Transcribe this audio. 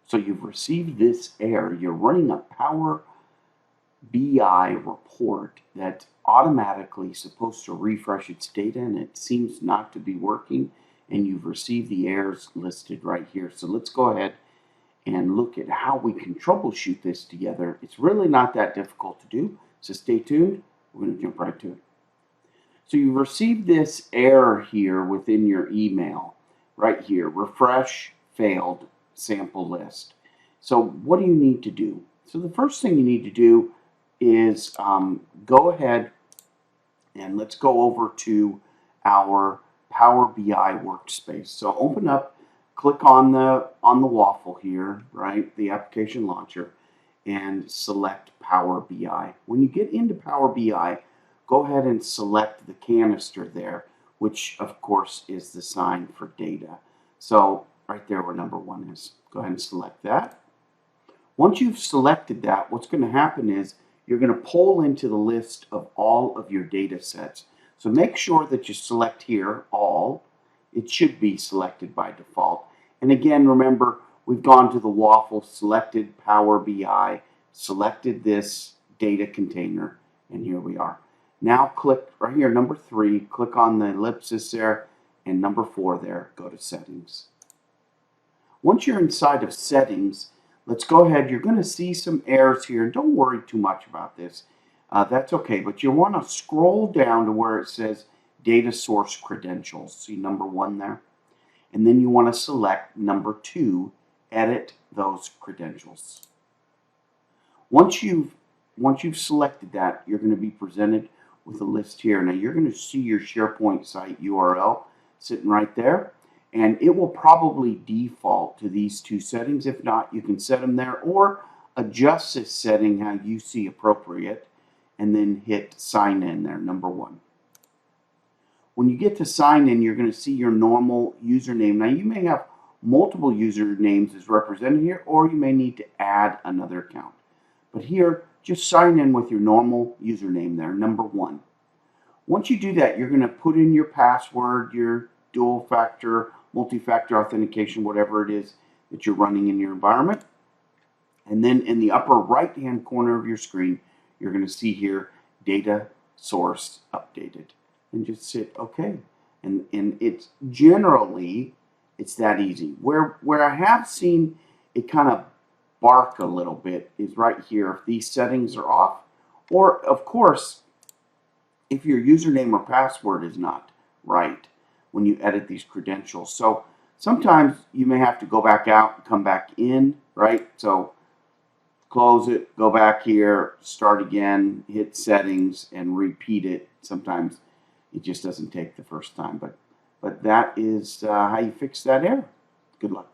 So you've received this error. You're running a Power BI report that's automatically supposed to refresh its data, and it seems not to be working, and you've received the errors listed right here. So let's go ahead and look at how we can troubleshoot this together. It's really not that difficult to do, so stay tuned. We're going to jump right to it. So you received this error here within your email, right here, refresh failed sample list. So what do you need to do? So the first thing you need to do is go ahead and let's go over to our Power BI workspace. So open up, click on the waffle here, right, the application launcher, and select Power BI. When you get into Power BI, go ahead and select the canister there, which of course is the sign for data. So right there where number 1 is. Go ahead and select that. Once you've selected that, what's going to happen is you're going to pull into the list of all of your data sets. So make sure that you select here all. It should be selected by default. And again, remember, we've gone to the waffle, selected Power BI, selected this data container, and here we are. Now click right here, number 3, click on the ellipsis there, and number 4 there, go to settings. Once you're inside of settings, let's go ahead. You're going to see some errors here, and don't worry too much about this. That's okay, but you want to scroll down to where it says data source credentials. See number 1 there? And then you want to select number 2, edit those credentials. Once you've selected that, you're going to be presented with a list here. Now you're going to see your SharePoint site URL sitting right there, and it will probably default to these 2 settings. If not, you can set them there or adjust this setting how you see appropriate, and then hit sign in there, number 1. When you get to sign in, you're going to see your normal username. Now you may have multiple usernames as represented here, or you may need to add another account. But here, just sign in with your normal username there, number 1. Once you do that, you're going to put in your password, your dual factor, multi-factor authentication, whatever it is that you're running in your environment. And then in the upper right-hand corner of your screen, you're going to see here, data source updated. And just hit OK. And it's generally, it's that easy. Where I have seen it kind of bark a little bit is right here if these settings are off, or of course if your username or password is not right when you edit these credentials. So sometimes you may have to go back out and come back in, right? So close it, go back here, start again, hit settings, and repeat it. Sometimes it just doesn't take the first time, but that is how you fix that error. Good luck.